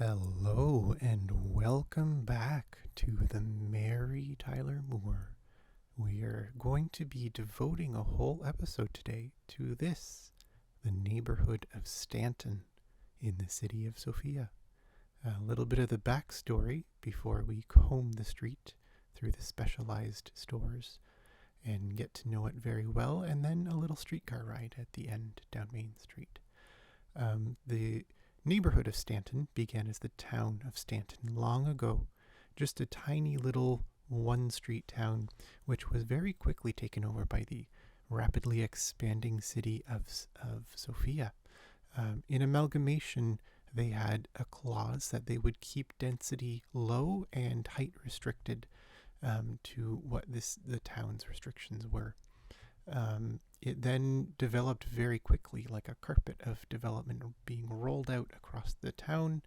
Hello and welcome back to the Mary Tyler Moore. We are going to be devoting a whole episode today to this, the neighborhood of Stanton in the city of Sophia. A little bit of the backstory before we comb the street through the specialized stores and get to know it very well, and then a little streetcar ride at the end down Main Street. The neighborhood of Stanton began as the town of Stanton long ago, just a tiny little one-street town, which was very quickly taken over by the rapidly expanding city of Sophia. In amalgamation, they had a clause that they would keep density low and height restricted to what the town's restrictions were. It then developed very quickly, like a carpet of development being rolled out across the town.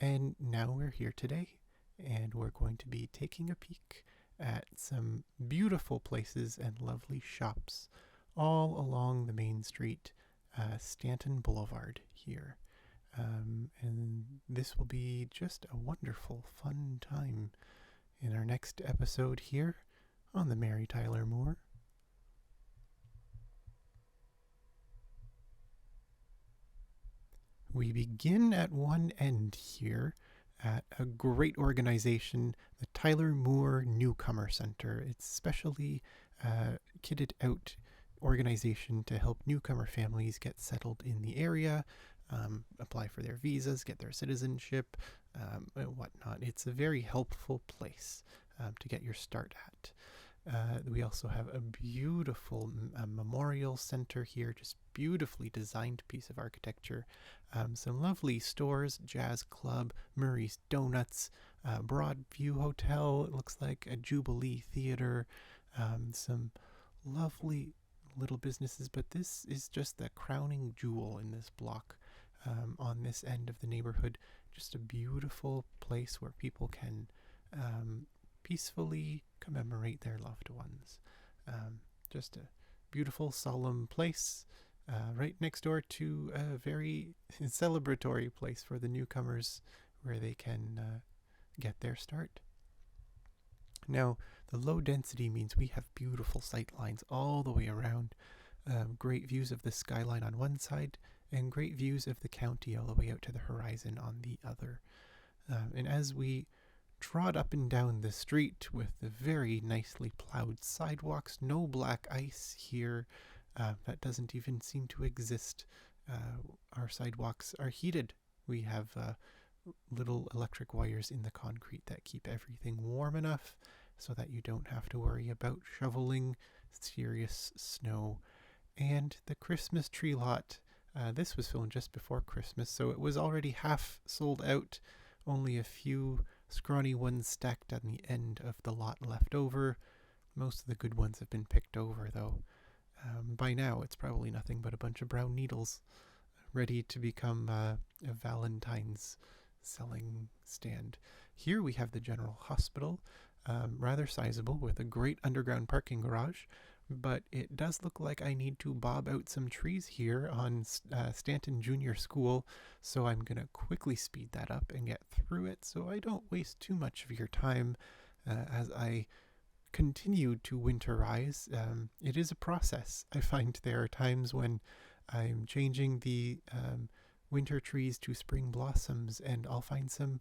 And now we're here today, and we're going to be taking a peek at some beautiful places and lovely shops all along the main street, Stanton Boulevard here. And this will be just a wonderful, fun time in our next episode here on the Mary Tyler Moore. We begin at one end here at a great organization, the Tyler Moore Newcomer Center. It's specially kitted out organization to help newcomer families get settled in the area, apply for their visas, get their citizenship, and whatnot. It's a very helpful place to get your start at. We also have a beautiful memorial center here, just beautifully designed piece of architecture. Some lovely stores, Jazz Club, Murray's Donuts, Broadview Hotel, it looks like a Jubilee Theater, some lovely little businesses, but this is just the crowning jewel in this block on this end of the neighborhood. Just a beautiful place where people can peacefully commemorate their loved ones. Just a beautiful, solemn place right next door to a very celebratory place for the newcomers where they can get their start. Now, the low density means we have beautiful sight lines all the way around, great views of the skyline on one side, and great views of the county all the way out to the horizon on the other. And as we trod up and down the street with the very nicely plowed sidewalks, no black ice here, that doesn't even seem to exist. Our sidewalks are heated. We have little electric wires in the concrete that keep everything warm enough so that you don't have to worry about shoveling serious snow. And the Christmas tree lot, this was filmed just before Christmas, so it was already half sold out, only a few scrawny ones stacked on the end of the lot left over. Most of the good ones have been picked over, though. By now, it's probably nothing but a bunch of brown needles, ready to become a Valentine's selling stand. Here we have the General Hospital, rather sizable, with a great underground parking garage, but it does look like I need to bob out some trees here on Stanton Junior School, so I'm going to quickly speed that up and get through it so I don't waste too much of your time as I continue to winterize. It is a process. I find there are times when I'm changing the winter trees to spring blossoms, and I'll find some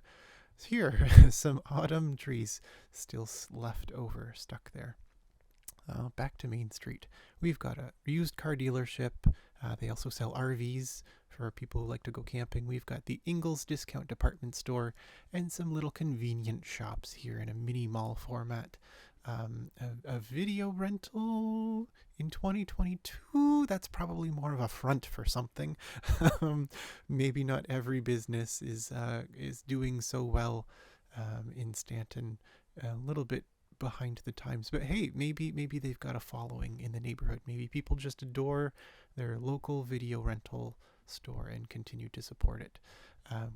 autumn trees still left over, stuck there. Back to Main Street. We've got a used car dealership. They also sell RVs for people who like to go camping. We've got the Ingles Discount Department Store and some little convenient shops here in a mini mall format. A video rental in 2022, that's probably more of a front for something. Maybe not every business is doing so well in Stanton. A little bit behind the times, but hey, maybe they've got a following in the neighborhood. Maybe people just adore their local video rental store and continue to support it.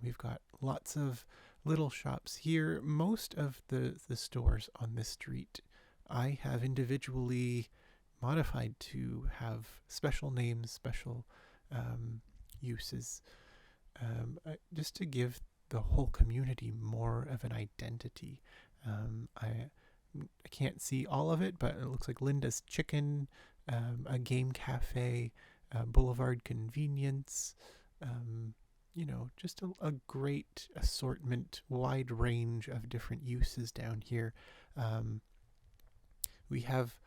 We've got lots of little shops here. Most of the stores on this street I have individually modified to have special names, special uses, just to give the whole community more of an identity. I can't see all of it, but it looks like Linda's Chicken, a game cafe, Boulevard Convenience, just a great assortment, wide range of different uses down here. We have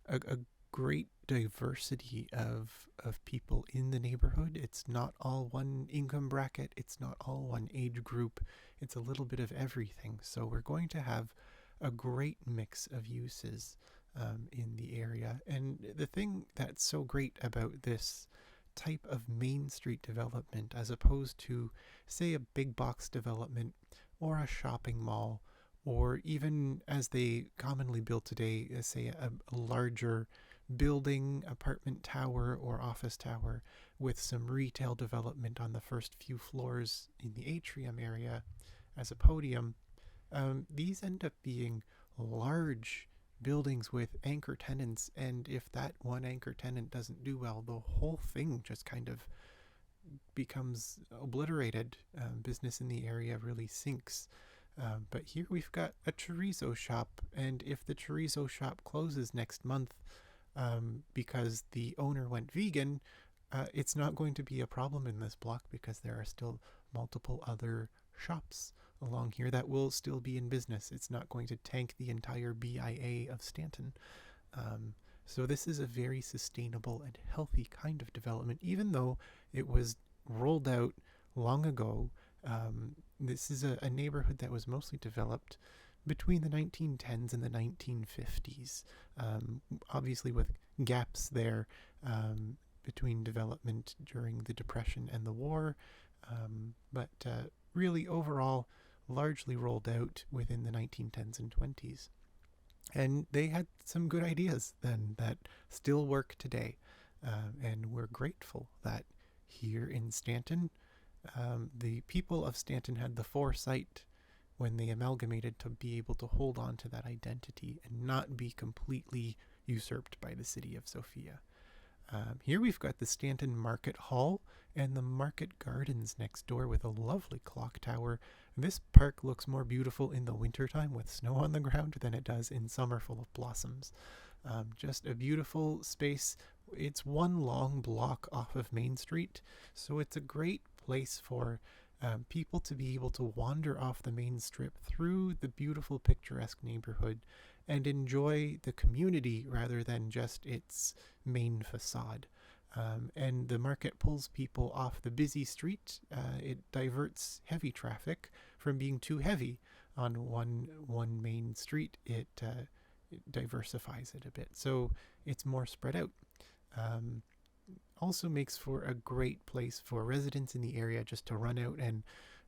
a great diversity of people in the neighborhood. It's not all one income bracket. It's not all one age group. It's a little bit of everything. So we're going to have a great mix of uses in the area. And the thing that's so great about this type of Main Street development, as opposed to, say, a big box development or a shopping mall, or even as they commonly build today, say a larger building, apartment tower or office tower with some retail development on the first few floors in the atrium area as a podium, these end up being large buildings with anchor tenants, and if that one anchor tenant doesn't do well, the whole thing just kind of becomes obliterated. Business in the area really sinks. But here we've got a chorizo shop, and if the chorizo shop closes next month because the owner went vegan, it's not going to be a problem in this block because there are still multiple other shops along here that will still be in business. It's not going to tank the entire BIA of Stanton. So this is a very sustainable and healthy kind of development, even though it was rolled out long ago. This is a neighborhood that was mostly developed between the 1910s and the 1950s, obviously with gaps there between development during the Depression and the war, but really overall largely rolled out within the 1910s and 20s. And they had some good ideas then that still work today, and we're grateful that here in Stanton, the people of Stanton had the foresight when they amalgamated to be able to hold on to that identity and not be completely usurped by the city of Sophia. Here we've got the Stanton Market Hall and the Market Gardens next door with a lovely clock tower. This park looks more beautiful in the wintertime with snow on the ground than it does in summer full of blossoms. Just a beautiful space. It's one long block off of Main Street, so it's a great place for people to be able to wander off the main strip through the beautiful picturesque neighborhood and enjoy the community rather than just its main facade. And the market pulls people off the busy street. It diverts heavy traffic from being too heavy on one main street. It diversifies it a bit, so it's more spread out. Also makes for a great place for residents in the area just to run out and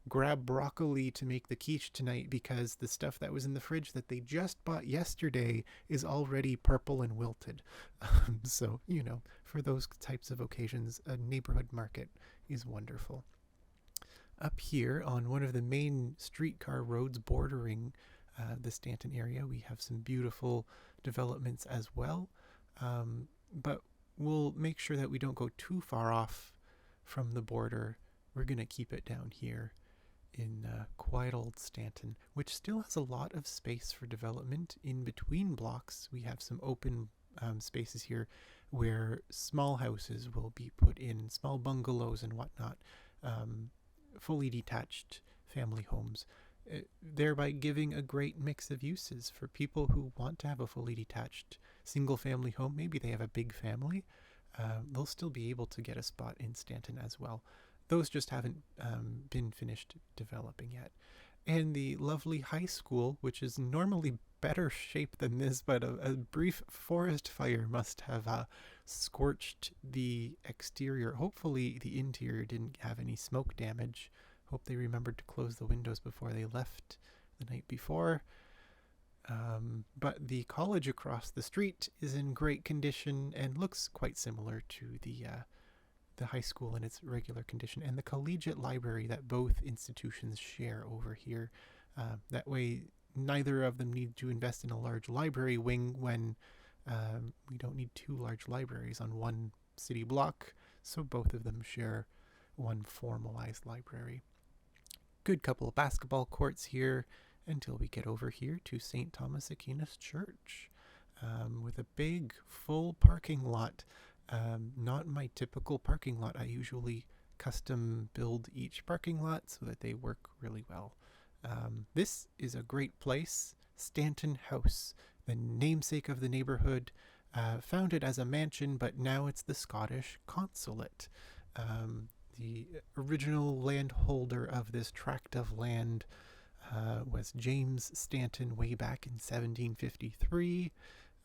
grab broccoli to make the quiche tonight, because the stuff that was in the fridge that they just bought yesterday is already purple and wilted. So, for those types of occasions, a neighborhood market is wonderful. Up here on one of the main streetcar roads bordering the Stanton area, we have some beautiful developments as well. But we'll make sure that we don't go too far off from the border. We're going to keep it down here in quiet old Stanton, which still has a lot of space for development. In between blocks, we have some open spaces here where small houses will be put in, small bungalows and whatnot, fully detached family homes, thereby giving a great mix of uses for people who want to have a fully detached single family home. Maybe they have a big family. They'll still be able to get a spot in Stanton as well. Those just haven't been finished developing yet. And the lovely high school, which is normally better shape than this, but a brief forest fire must have scorched the exterior. Hopefully the interior didn't have any smoke damage. Hope they remembered to close the windows before they left the night before. But the college across the street is in great condition and looks quite similar to the high school in its regular condition, and the collegiate library that both institutions share over here. That way, neither of them need to invest in a large library wing when we don't need two large libraries on one city block, so both of them share one formalized library. Good couple of basketball courts here until we get over here to St. Thomas Aquinas Church, with a big full parking lot. Not my typical parking lot. I usually custom build each parking lot so that they work really well. This is a great place, Stanton House, the namesake of the neighborhood, founded as a mansion, but now it's the Scottish consulate. The original landholder of this tract of land was James Stanton way back in 1753.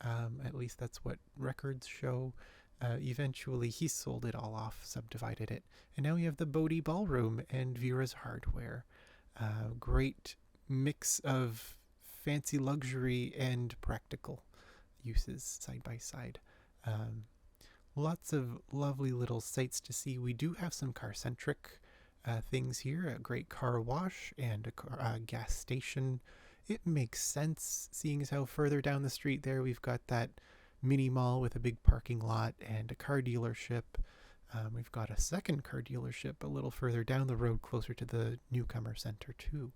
At least that's what records show. Eventually he sold it all off, subdivided it, and now we have the Bodie Ballroom and Vera's Hardware. Great mix of fancy luxury and practical uses side by side. Lots of lovely little sights to see. We do have some car-centric things here, a great car wash and a gas station. It makes sense, seeing as how further down the street there we've got that mini mall with a big parking lot and a car dealership. We've got a second car dealership a little further down the road, closer to the newcomer center too.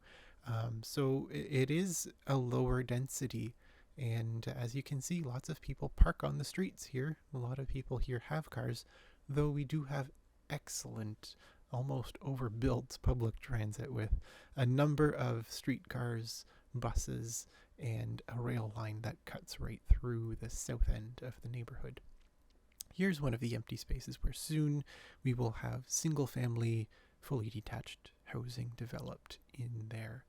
So it is a lower density, and as you can see, lots of people park on the streets here. A lot of people here have cars, though we do have excellent, almost overbuilt public transit with a number of streetcars, buses, and a rail line that cuts right through the south end of the neighborhood. Here's one of the empty spaces where soon we will have single-family, fully detached housing developed in there.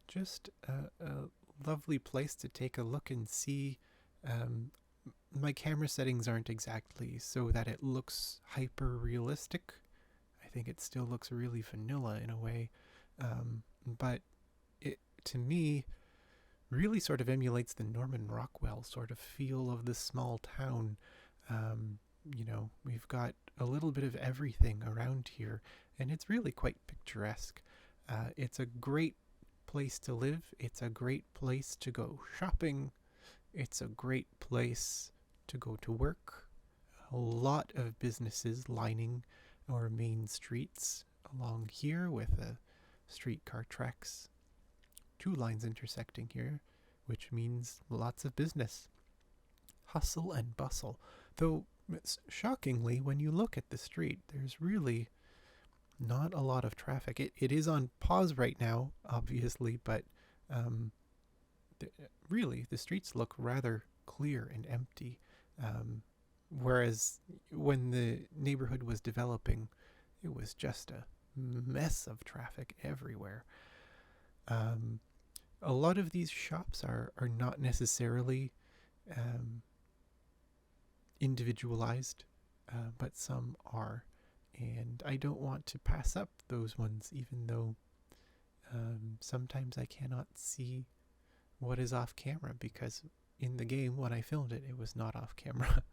Just a lovely place to take a look and see. My camera settings aren't exactly so that it looks hyper-realistic. I think it still looks really vanilla in a way, but it, to me, really sort of emulates the Norman Rockwell sort of feel of this small town. We've got a little bit of everything around here, and it's really quite picturesque. It's a great place to live. It's a great place to go shopping. It's a great place to go to work. A lot of businesses lining our main streets along here with streetcar tracks. 2 lines intersecting here, which means lots of business. Hustle and bustle. Though, shockingly, when you look at the street, there's really not a lot of traffic. It is on pause right now, obviously, but really, the streets look rather clear and empty. Whereas when the neighborhood was developing, it was just a mess of traffic everywhere. A lot of these shops are not necessarily individualized, but some are. And I don't want to pass up those ones, even though sometimes I cannot see what is off camera, because in the game, when I filmed it, it was not off camera.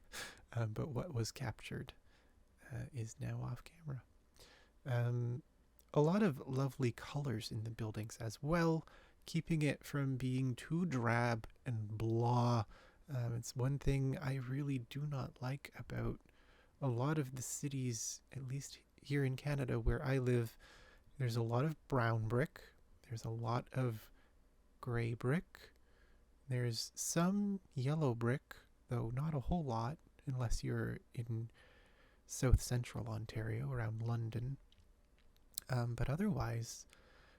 But what was captured is now off camera. A lot of lovely colors in the buildings as well, keeping it from being too drab and blah. It's one thing I really do not like about a lot of the cities, at least here in Canada where I live. There's a lot of brown brick. There's a lot of gray brick. There's some yellow brick, though not a whole lot, unless you're in south central Ontario, around London. But otherwise,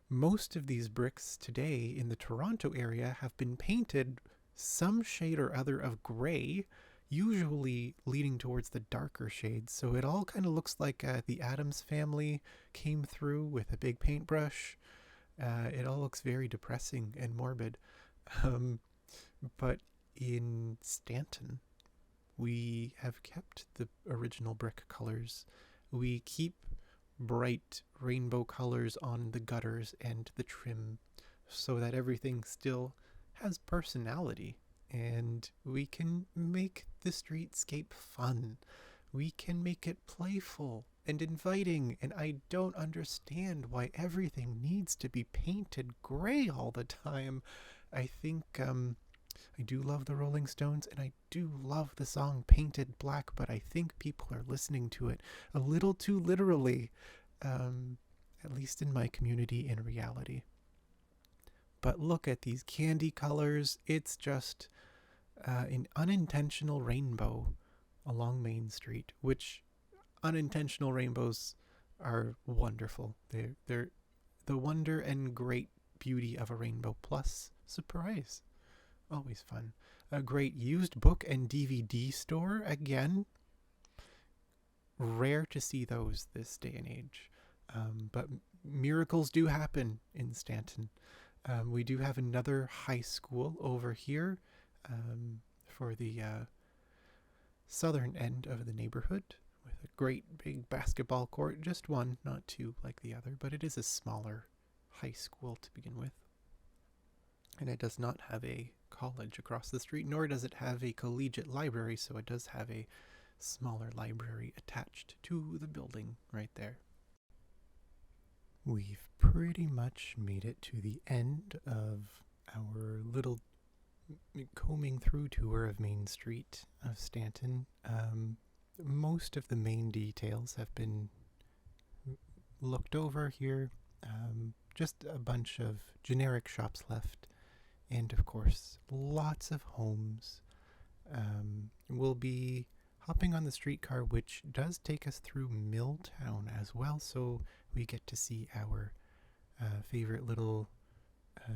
most of these bricks today in the Toronto area have been painted some shade or other of gray, usually leading towards the darker shades. So it all kind of looks like the Addams Family came through with a big paintbrush. It all looks very depressing and morbid. But in Stanton, we have kept the original brick colors. We keep bright rainbow colors on the gutters and the trim so that everything still has personality, and we can make the streetscape fun. We can make it playful and inviting, and I don't understand why everything needs to be painted gray all the time. I think I do love the Rolling Stones, and I do love the song Painted Black, but I think people are listening to it a little too literally. at least in my community in reality. But look at these candy colors. It's just an unintentional rainbow along Main Street, which unintentional rainbows are wonderful. They're the wonder and great beauty of a rainbow plus surprise. Always fun. A great used book and DVD store, again. Rare to see those this day and age. But miracles do happen in Stanton. We do have another high school over here for the southern end of the neighborhood with a great big basketball court. Just one, not two like the other, but it is a smaller high school to begin with. And it does not have a college across the street, nor does it have a collegiate library, so it does have a smaller library attached to the building right there. We've pretty much made it to the end of our little combing through tour of Main Street of Stanton. Most of the main details have been looked over here. Just a bunch of generic shops left. And of course, lots of homes. We'll be hopping on the streetcar, which does take us through Milltown as well, so we get to see our favorite little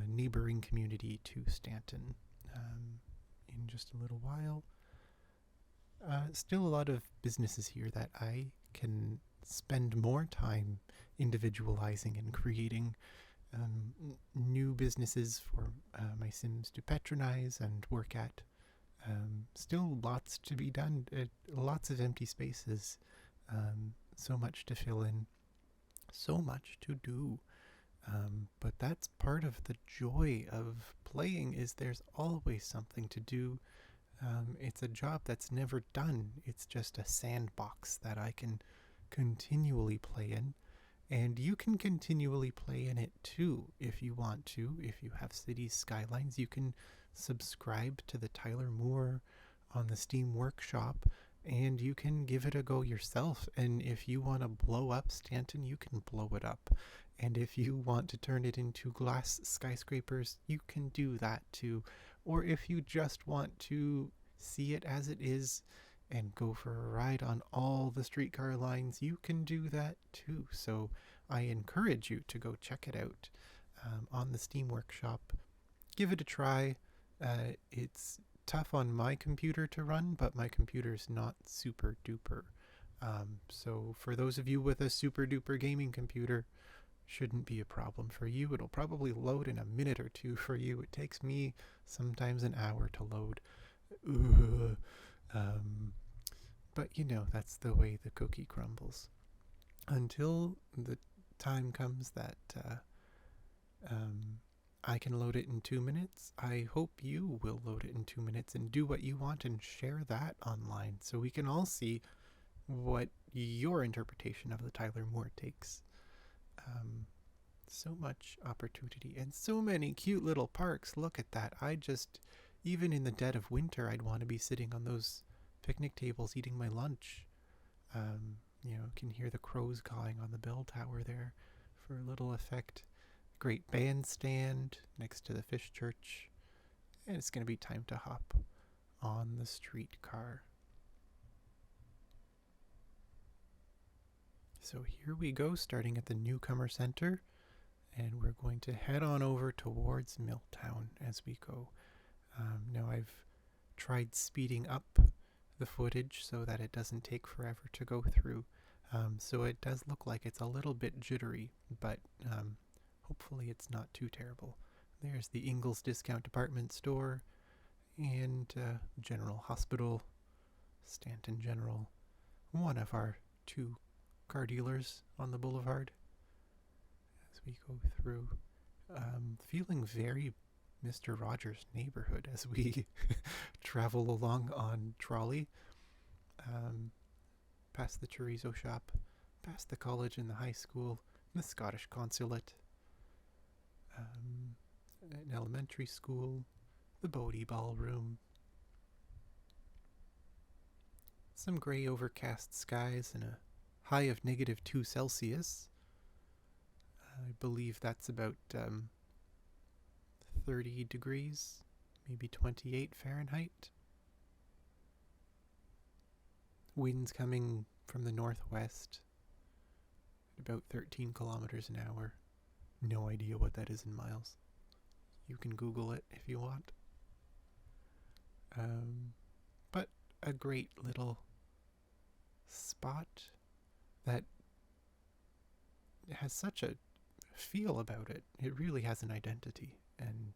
neighboring community to Stanton in just a little while. Still a lot of businesses here that I can spend more time individualizing and creating new businesses for my Sims to patronize and work at. Still lots to be done, lots of empty spaces, so much to fill in, so much to do. But that's part of the joy of playing, is there's always something to do. It's a job that's never done. It's just a sandbox that I can continually play in. And you can continually play in it too, if you want to. If you have Cities Skylines, you can subscribe to the Tyler Moore on the Steam Workshop, and you can give it a go yourself. And if you want to blow up Stanton, you can blow it up. And if you want to turn it into glass skyscrapers, you can do that too. Or if you just want to see it as it is and go for a ride on all the streetcar lines, you can do that too. So I encourage you to go check it out on the Steam Workshop. Give it a try. It's tough on my computer to run, but my computer's not super duper. So for those of you with a super duper gaming computer, shouldn't be a problem for you. It'll probably load in a minute or two for you. It takes me sometimes an hour to load. But you know, that's the way the cookie crumbles. Until the time comes that I can load it in 2 minutes, I hope you will load it in 2 minutes and do what you want and share that online so we can all see what your interpretation of the Tyler Moore takes. So much opportunity and so many cute little parks. Look at that. Even in the dead of winter, I'd want to be sitting on those picnic tables eating my lunch. Can hear the crows cawing on the bell tower there for a little effect. Great bandstand next to the fish church. And it's going to be time to hop on the streetcar. So here we go, starting at the Newcomer Center, and we're going to head on over towards Milltown as we go. Now I've tried speeding up the footage so that it doesn't take forever to go through. So it does look like it's a little bit jittery, but hopefully it's not too terrible. There's the Ingles Discount Department Store and General Hospital, Stanton General, one of our two car dealers on the boulevard as we go through. Feeling very Mr. Rogers' Neighborhood as we travel along on trolley, past the chorizo shop, past the college and the high school, the Scottish consulate, an elementary school, the Bodie ballroom, some gray overcast skies and a high of -2 Celsius. believe that's about 30 degrees, maybe 28 Fahrenheit. Winds coming from the northwest at about 13 kilometers an hour. No idea what that is in miles. You can Google it if you want. But a great little spot that has such a feel about it. It really has an identity. And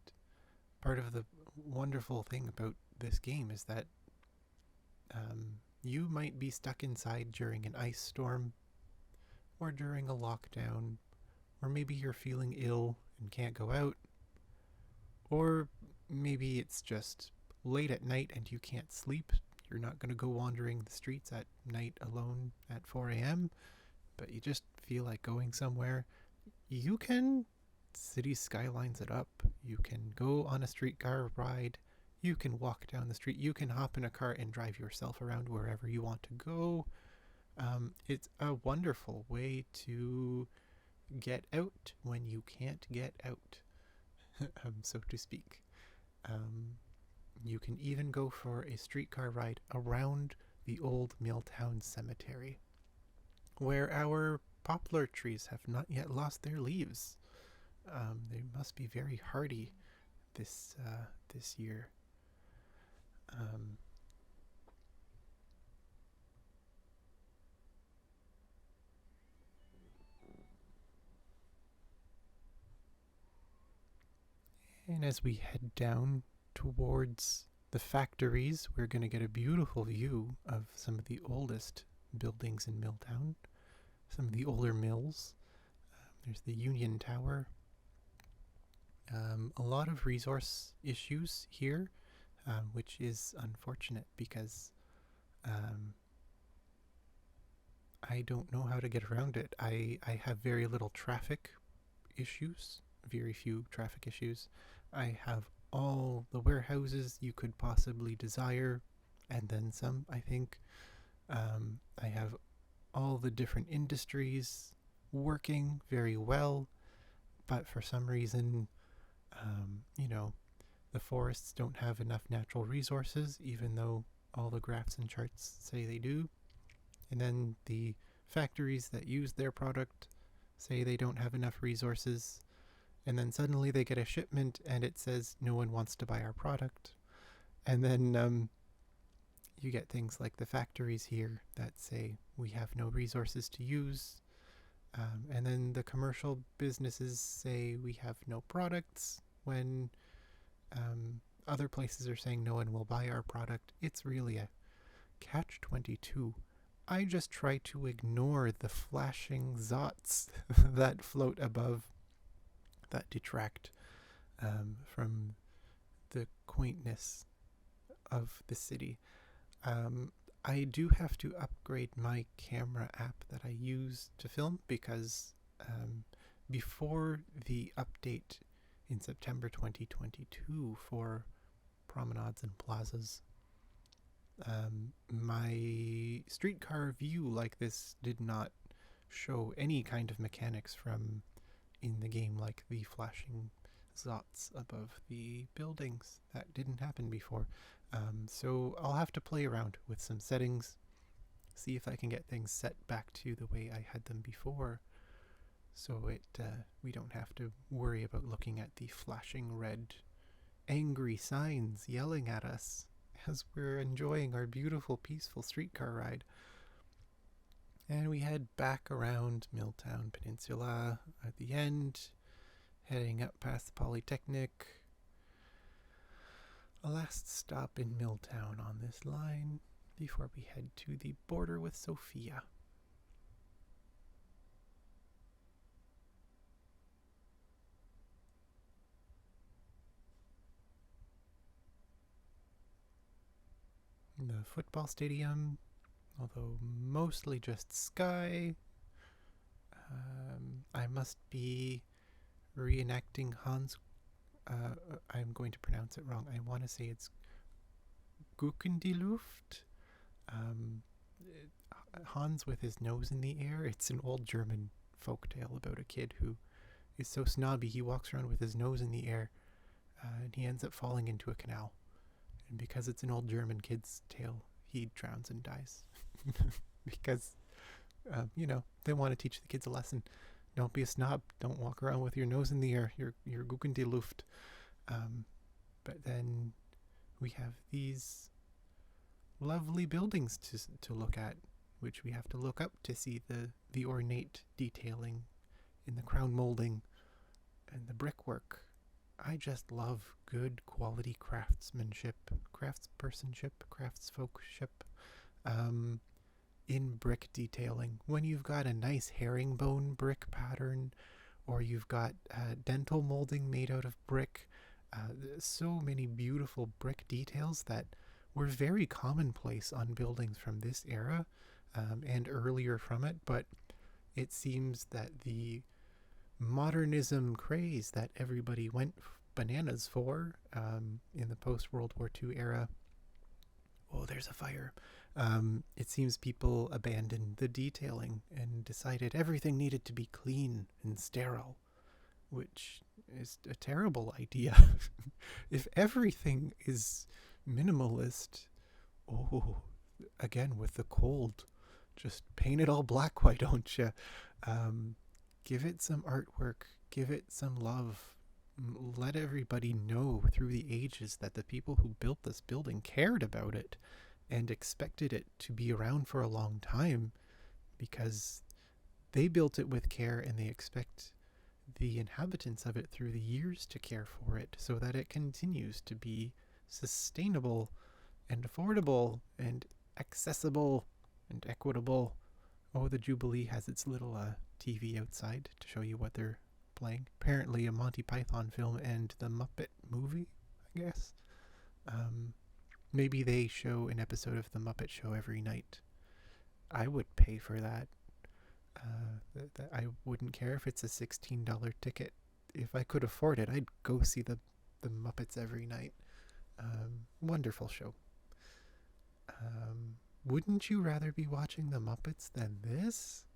part of the wonderful thing about this game is that you might be stuck inside during an ice storm, or during a lockdown, or maybe you're feeling ill and can't go out, or maybe it's just late at night and you can't sleep. You're not going to go wandering the streets at night alone at 4 a.m., but you just feel like going somewhere. You can City Skylines it up. You can go on a streetcar ride. You can walk down the street. You can hop in a car and drive yourself around wherever you want to go. It's a wonderful way to get out when you can't get out, so to speak. You can even go for a streetcar ride around the old Milltown cemetery, where our poplar trees have not yet lost their leaves. They must be very hardy this year. And as we head down towards the factories, we're going to get a beautiful view of some of the oldest buildings in Milltown, some of the older mills. There's the Union Tower. A lot of resource issues here, which is unfortunate because I don't know how to get around it. I have very little traffic issues, very few traffic issues. I have all the warehouses you could possibly desire, and then some, I think. I have all the different industries working very well, but for some reason, the forests don't have enough natural resources, even though all the graphs and charts say they do. And then the factories that use their product say they don't have enough resources. And then suddenly they get a shipment and it says no one wants to buy our product. And then you get things like the factories here that say we have no resources to use. And then the commercial businesses say we have no products when other places are saying no one will buy our product. It's really a catch-22. I just try to ignore the flashing zots that float above, that detract from the quaintness of the city. I do have to upgrade my camera app that I use to film because before the update in September 2022 for promenades and plazas, my streetcar view like this did not show any kind of mechanics from in the game, like the flashing zots above the buildings. That didn't happen before. So I'll have to play around with some settings, see if I can get things set back to the way I had them before, so we don't have to worry about looking at the flashing red angry signs yelling at us as we're enjoying our beautiful, peaceful streetcar ride. And we head back around Milltown Peninsula at the end, heading up past the Polytechnic. A last stop in Milltown on this line before we head to the border with Sofia. The football stadium, although mostly just sky. I must be reenacting Hans. I'm going to pronounce it wrong. I want to say it's Gucken die Luft. Hans with his nose in the air. It's an old German folktale about a kid who is so snobby he walks around with his nose in the air, and he ends up falling into a canal. And because it's an old German kid's tale, he drowns and dies. Because, they want to teach the kids a lesson. Don't be a snob. Don't walk around with your nose in the air. You're gucken die Luft. But then we have these lovely buildings to look at, which we have to look up to see the ornate detailing in the crown molding and the brickwork. I just love good quality craftsmanship, craftspersonship, craftsfolkship in brick detailing. When you've got a nice herringbone brick pattern, or you've got dental molding made out of brick, so many beautiful brick details that were very commonplace on buildings from this era and earlier from it, but it seems that the modernism craze that everybody went bananas for in the post-World War II era. Oh, there's a fire. It seems people abandoned the detailing and decided everything needed to be clean and sterile, which is a terrible idea. If everything is minimalist, again with the cold, just paint it all black, why don't you? Give it some artwork, give it some love. Let everybody know through the ages that the people who built this building cared about it and expected it to be around for a long time, because they built it with care and they expect the inhabitants of it through the years to care for it so that it continues to be sustainable and affordable and accessible and equitable. Oh, the Jubilee has its little TV outside to show you what they're playing. Apparently a Monty Python film and the Muppet movie, I guess. Maybe they show an episode of the Muppet Show every night. I would pay for that. I wouldn't care if it's a $16 ticket. If I could afford it, I'd go see the Muppets every night. Wonderful show. Wouldn't you rather be watching the Muppets than this?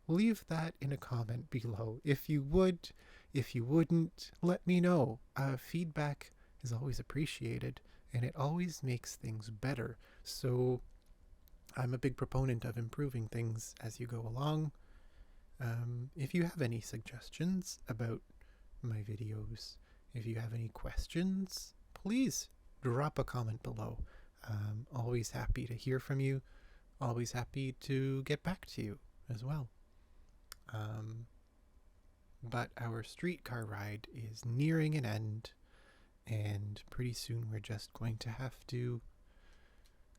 Leave that in a comment below. If you would, if you wouldn't, let me know. Feedback is always appreciated, and it always makes things better. So I'm a big proponent of improving things as you go along. If you have any suggestions about my videos, if you have any questions, please drop a comment below. Always happy to hear from you. Always happy to get back to you as well. But our streetcar ride is nearing an end, and pretty soon we're just going to have to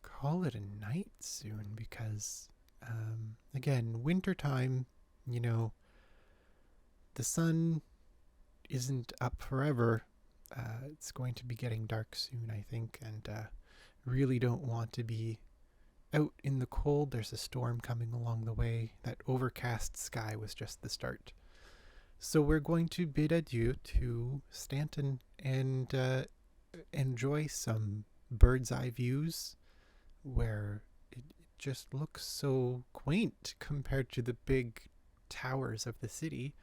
call it a night soon because, again, wintertime, the sun isn't up forever. It's going to be getting dark soon, I think, and really don't want to be out in the cold. There's a storm coming along the way. That overcast sky was just the start. So we're going to bid adieu to Stanton and enjoy some bird's eye views where it just looks so quaint compared to the big towers of the city.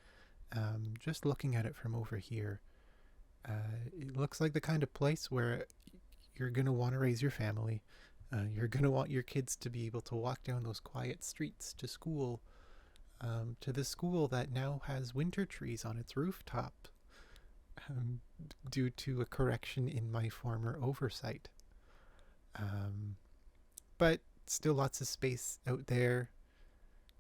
Just looking at it from over here, it looks like the kind of place where you're going to want to raise your family. You're going to want your kids to be able to walk down those quiet streets to school, to the school that now has winter trees on its rooftop, due to a correction in my former oversight. But still lots of space out there.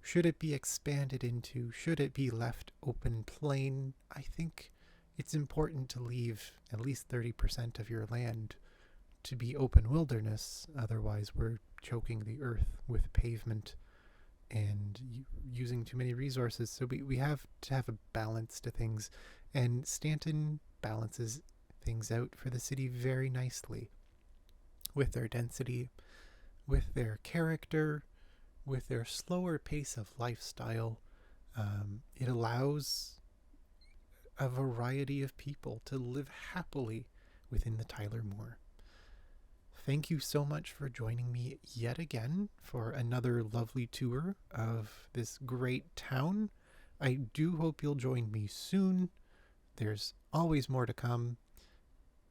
Should it be expanded into? Should it be left open plain? I think it's important to leave at least 30% of your land to be open wilderness. Otherwise, we're choking the earth with pavement and using too many resources. So we have to have a balance to things. And Stanton balances things out for the city very nicely with their density, with their character, with their slower pace of lifestyle. It allows a variety of people to live happily within the Tyler Moor. Thank you so much for joining me yet again for another lovely tour of this great town. I do hope you'll join me soon. There's always more to come.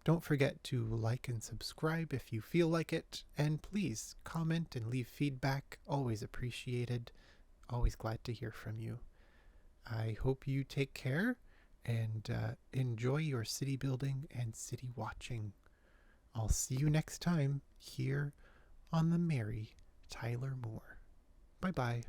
Don't forget to like and subscribe if you feel like it, and please comment and leave feedback. Always appreciated. Always glad to hear from you. I hope you take care and enjoy your city building and city watching. I'll see you next time here on the Merry Tyler Moore. Bye-bye.